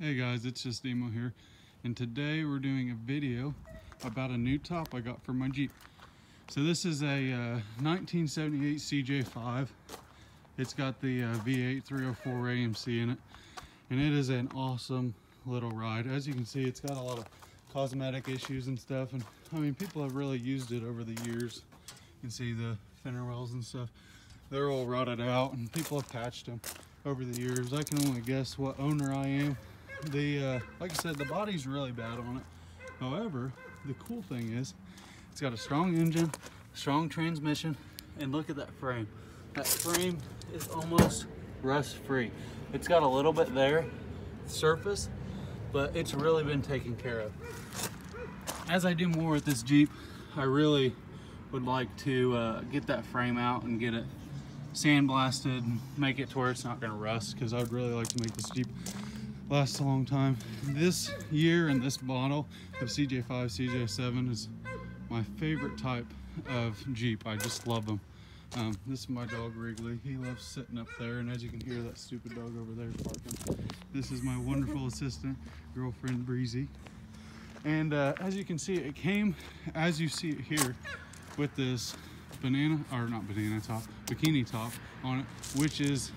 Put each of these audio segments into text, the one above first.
Hey guys, it's just Emo here, and today we're doing a video about a new top I got for my Jeep. So this is a 1978 CJ5. It's got the V8 304 AMC in it, and it is an awesome little ride. As you can see, it's got a lot of cosmetic issues and stuff, and I mean, people have really used it over the years. You can see the fender wells and stuff. They're all rotted out, and people have patched them over the years. I can only guess what owner I am. Like I said, the body's really bad on it. However, the cool thing is it's got a strong engine, strong transmission, and look at that frame. That frame is almost rust free. It's got a little bit there, surface, but it's really been taken care of. As I do more with this Jeep, I really would like to get that frame out and get it sandblasted and make it to where it's not going to rust, because I would really like to make this Jeep last a long time. This year and this model of CJ5, CJ7 is my favorite type of Jeep. I just love them. This is my dog Wrigley. He loves sitting up there, and as you can hear, that stupid dog over there barking. This is my wonderful assistant girlfriend Breezy. And as you can see, it came, as you see it here, with this bikini top on it, which is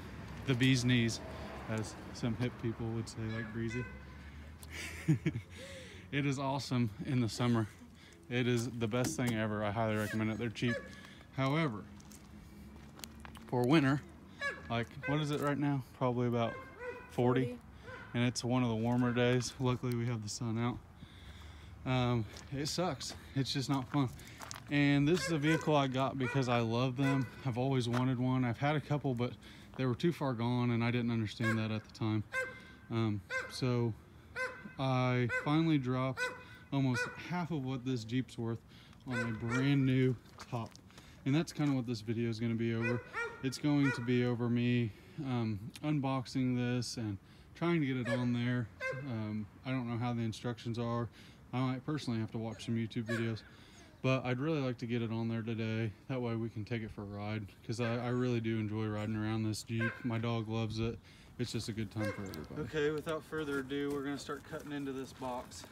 the bee's knees, as some hip people would say, like Breezy. It is awesome in the summer. It is the best thing ever. I highly recommend it. They're cheap. However, for winter, like, what is it right now? Probably about 40. And it's one of the warmer days. Luckily, we have the sun out. It sucks. It's just not fun. And this is a vehicle I got because I love them. I've always wanted one. I've had a couple, but they were too far gone, and I didn't understand that at the time. So I finally dropped almost half of what this Jeep's worth on a brand new top. And that's kind of what this video is going to be over. It's going to be over me unboxing this and trying to get it on there. I don't know how the instructions are. I might personally have to watch some YouTube videos. But I'd really like to get it on there today. That way we can take it for a ride, because I really do enjoy riding around this Jeep. My dog loves it. It's just a good time for everybody. Okay, without further ado, we're gonna start cutting into this box.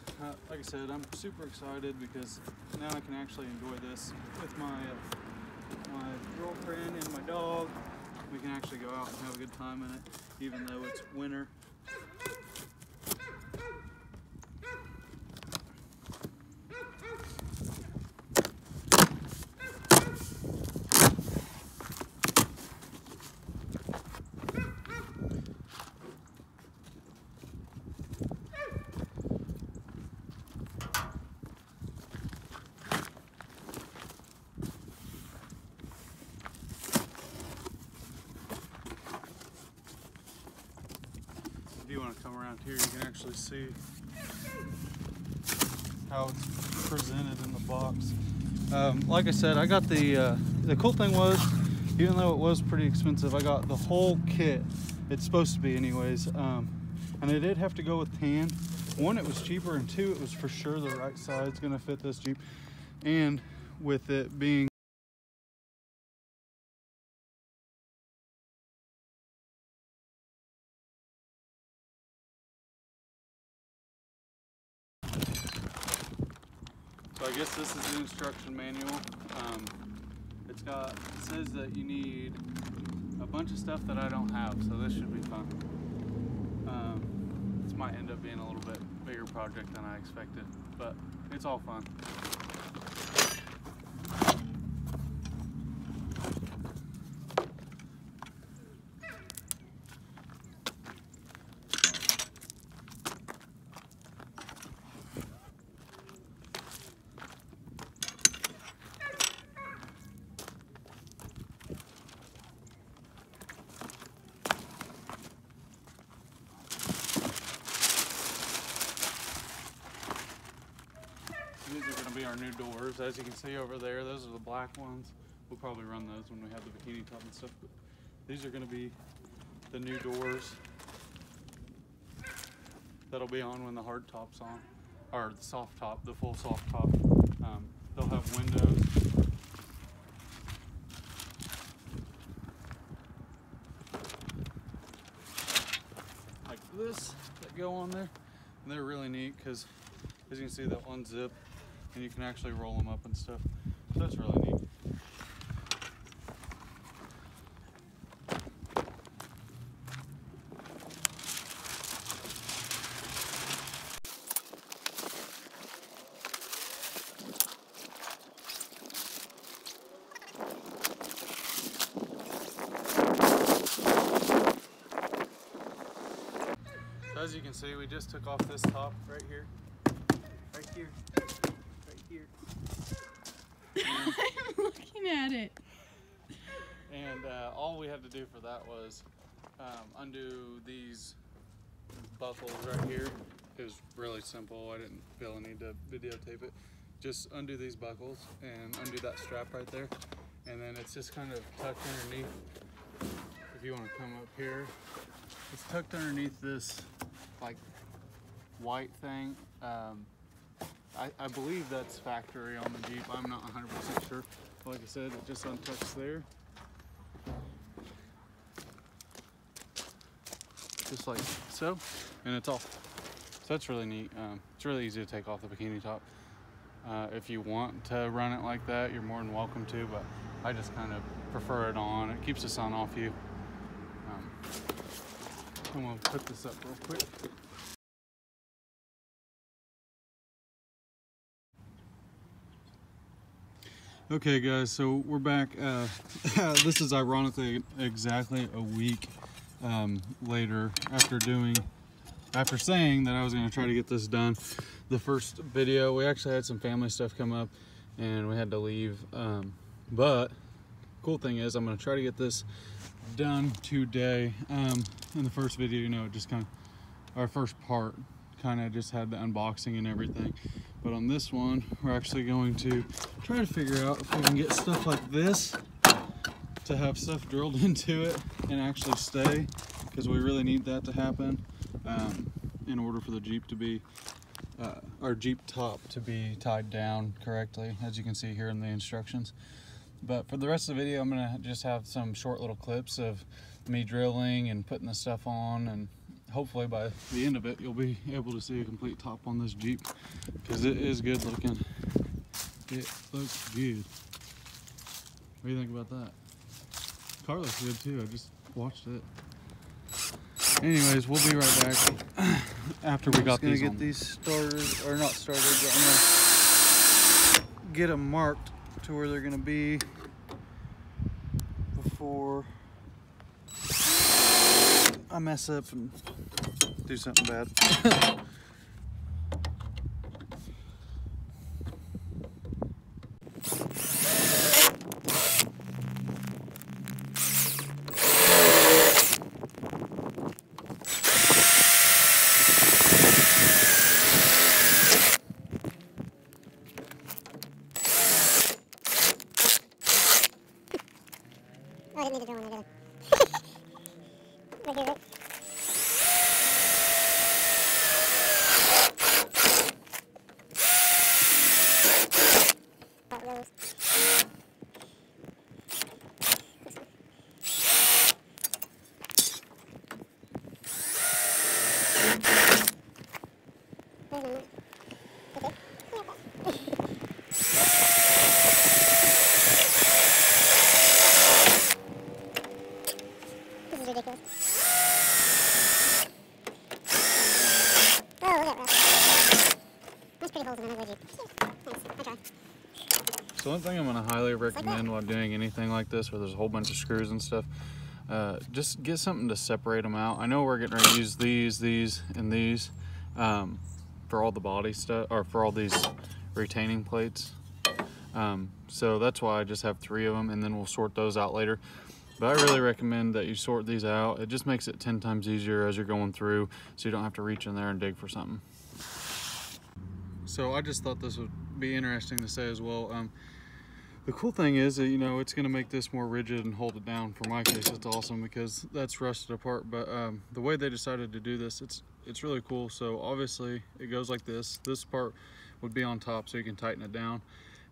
Like I said, I'm super excited because now I can actually enjoy this with my girlfriend and my dog. We can actually go out and have a good time in it, even though it's winter. If you want to come around here, you can actually see how it's presented in the box. Like I said, I got the cool thing was, even though it was pretty expensive, I got the whole kit. It's supposed to be anyways. And I did have to go with tan. One, it was cheaper, and two, it was for sure the right size going to fit this Jeep. And with it being So I guess this is the instruction manual. It says that you need a bunch of stuff that I don't have, so this should be fun. This might end up being a little bit bigger project than I expected, but it's all fun. These are going to be our new doors. As you can see over there, those are the black ones. We'll probably run those when we have the bikini top and stuff, but these are going to be the new doors that'll be on when the hard top's on, or the soft top, the full soft top. They'll have windows. this that go on there, and they're really neat because, as you can see, they'll unzip and you can actually roll them up and stuff. So that's really neat. As you can see, we just took off this top right here. Right here. Right here. I'm looking at it. And all we had to do for that was undo these buckles right here. It was really simple. I didn't feel a need to videotape it. Just undo these buckles and undo that strap right there. And then it's just kind of tucked underneath. If you want to come up here, it's tucked underneath this like white thing. I believe that's factory on the Jeep. I'm not 100% sure. Like I said, it just untucks there. Just like so, and it's off. So that's really neat. It's really easy to take off the bikini top. If you want to run it like that, you're more than welcome to, but I just kind of prefer it on. It keeps the sun off you. I'm gonna put this up real quick. Okay guys, so we're back. This is ironically exactly a week later after saying that I was gonna try to get this done. The first video, we actually had some family stuff come up and we had to leave. But cool thing is I'm gonna try to get this done today. In the first video, you know, it just kind of, our first part kind of just had the unboxing and everything. But on this one, we're actually going to try to figure out if we can get stuff like this to have stuff drilled into it and actually stay, because we really need that to happen in order for the Jeep to be, our Jeep top to be tied down correctly, as you can see here in the instructions. But for the rest of the video, I'm gonna just have some short little clips of me drilling and putting the stuff on, and hopefully by the end of it, you'll be able to see a complete top on this Jeep, because it is good looking. It looks good. What do you think about that? Car looks good too, I just watched it. Anyways, we'll be right back after we got these on. I'm gonna get these started, or not started, but I'm gonna get them marked to where they're gonna be before I mess up and do something bad. Oh, I didn't need to drill one there, did I? Right. This is ridiculous. Oh, look at that. There's pretty holes in another Jeep. Nice. I try. So one thing I'm gonna highly recommend while doing anything like this, where there's a whole bunch of screws and stuff, just get something to separate them out. I know we're getting ready to use these, and these for all the body stuff, or for all these retaining plates. So that's why I just have 3 of them, and then we'll sort those out later. But I really recommend that you sort these out. It just makes it 10 times easier as you're going through, so you don't have to reach in there and dig for something. So I just thought this would be interesting to say as well. The cool thing is that, you know, it's going to make this more rigid and hold it down. For my case, it's awesome because that's rusted apart. But the way they decided to do this, it's really cool. So obviously it goes like this. This part would be on top so you can tighten it down,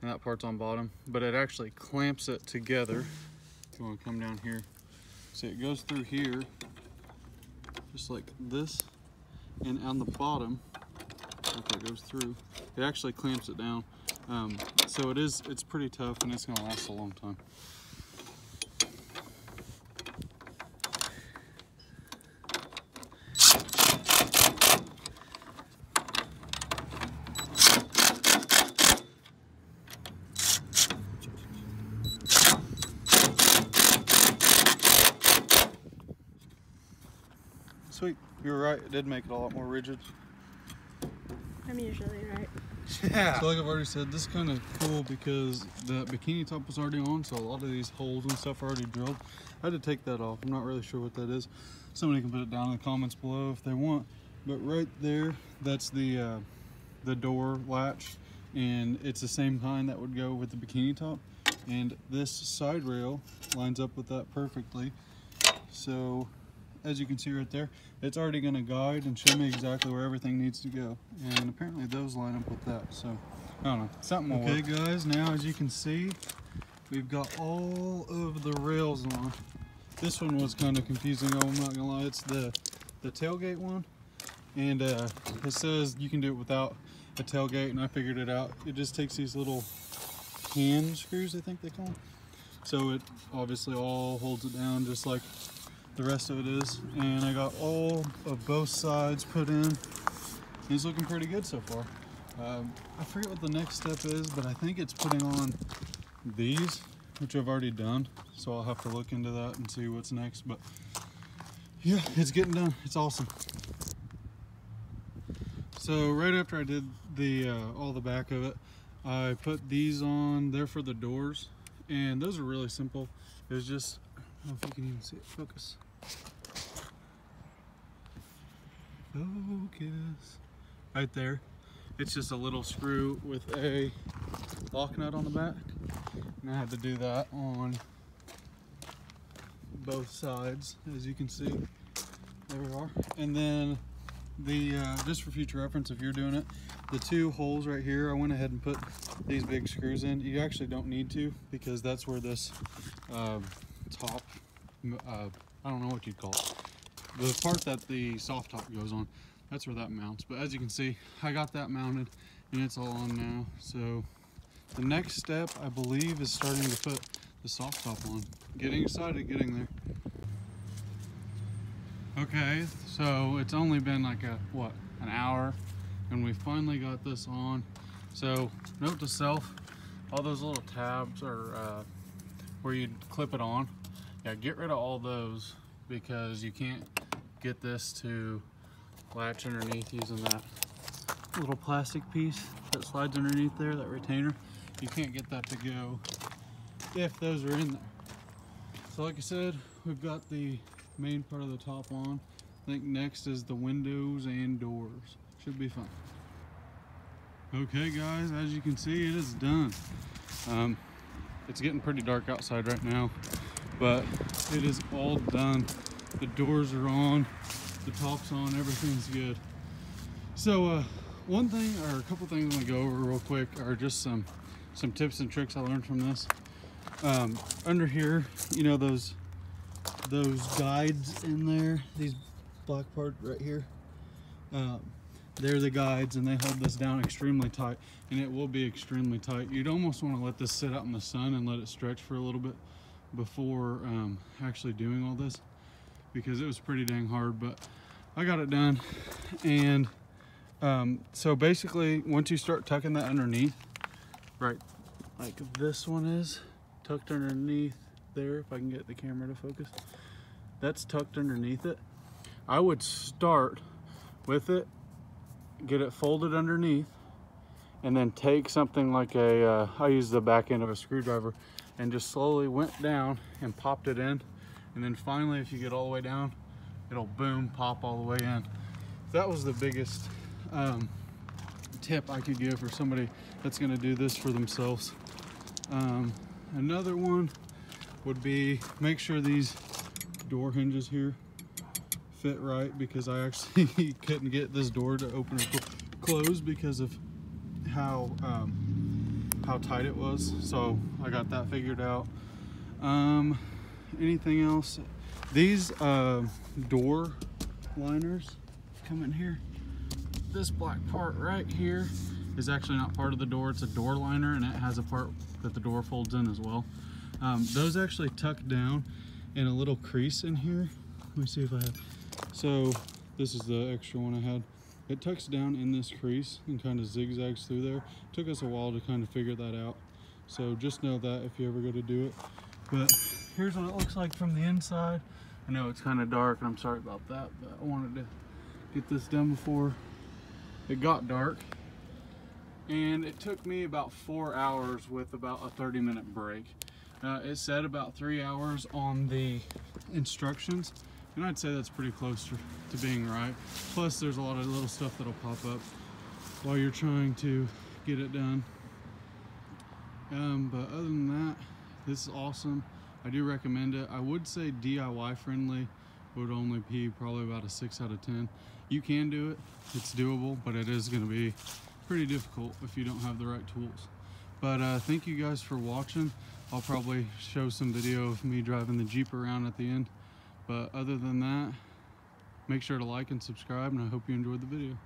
and that part's on bottom. But it actually clamps it together. If you want to come down here, see, it goes through here, just like this, and on the bottom, after it goes through, it actually clamps it down. So it's pretty tough, and it's gonna last a long time. Sweet, you were right, it did make it a lot more rigid. I'm usually right. Yeah. So like I've already said, this is kind of cool because the bikini top was already on, so a lot of these holes and stuff are already drilled. I had to take that off. I'm not really sure what that is. Somebody can put it down in the comments below if they want. But right there, that's the door latch, and it's the same kind that would go with the bikini top. And this side rail lines up with that perfectly. So as you can see right there, it's already going to guide and show me exactly where everything needs to go, and apparently those line up with that, so I don't know, something will work. Okay guys, now as you can see, we've got all of the rails on. This one was kind of confusing, I'm not gonna lie. It's the tailgate one, and it says you can do it without a tailgate, and I figured it out. It just takes these little hand screws, I think they call them, so it obviously all holds it down just like the rest of it is. And I got all of both sides put in. It's looking pretty good so far. I forget what the next step is, but I think it's putting on these, which I've already done, so I'll have to look into that and see what's next. But yeah, it's getting done. It's awesome. So right after I did the all the back of it, I put these on there for the doors, and those are really simple. It was just, I don't know if you can even see it. Focus. Focus. Right there. It's just a little screw with a lock nut on the back. And I had to do that on both sides, as you can see. There we are. And then the, just for future reference, if you're doing it, the two holes right here, I went ahead and put these big screws in. You actually don't need to, because that's where this top, I don't know what you'd call it, the part that the soft top goes on, that's where that mounts. But as you can see, I got that mounted and it's all on now. So the next step, I believe, is starting to put the soft top on. Getting excited, getting there. Okay, so it's only been like an hour, and we finally got this on. So note to self, all those little tabs are where you clip it on. Yeah, get rid of all those, because you can't get this to latch underneath using that little plastic piece that slides underneath there, that retainer. You can't get that to go if those are in there. So like I said, we've got the main part of the top on. I think next is the windows and doors. Should be fun. Okay guys, as you can see, it is done. It's getting pretty dark outside right now, but it is all done. The doors are on, the top's on, everything's good. So one thing, or a couple things I'm gonna go over real quick, are just some tips and tricks I learned from this. Under here, you know, those guides in there, these black part right here, they're the guides, and they hold this down extremely tight, and it will be extremely tight. You'd almost want to let this sit out in the sun and let it stretch for a little bit before actually doing all this, because it was pretty dang hard, but I got it done. And so basically, once you start tucking that underneath, right, like this one is tucked underneath there, if I can get the camera to focus, that's tucked underneath it. I would start with it, get it folded underneath, and then take something like a, I use the back end of a screwdriver, and just slowly went down and popped it in. And then finally, if you get all the way down, it'll boom, pop all the way in. That was the biggest tip I could give for somebody that's gonna do this for themselves. Another one would be, make sure these door hinges here fit right, because I actually couldn't get this door to open or close because of how tight it was. So I got that figured out. Anything else? These door liners. Come in here. This black part right here is actually not part of the door. It's a door liner, and it has a part that the door folds in as well. Those actually tuck down in a little crease in here. Let me see if I have. So this is the extra one I had. It tucks down in this crease and kind of zigzags through there. Took us a while to kind of figure that out. So just know that if you ever go to do it. But here's what it looks like from the inside. I know it's kind of dark, and I'm sorry about that, but I wanted to get this done before it got dark. And it took me about 4 hours with about a 30-minute break. It said about 3 hours on the instructions, and I'd say that's pretty close to being right. Plus there's a lot of little stuff that'll pop up while you're trying to get it done. But other than that, this is awesome. I do recommend it. I would say DIY friendly would only be probably about a 6 out of 10. You can do it, it's doable, but it is going to be pretty difficult if you don't have the right tools. But thank you guys for watching. I'll probably show some video of me driving the Jeep around at the end. But other than that, make sure to like and subscribe, and I hope you enjoyed the video.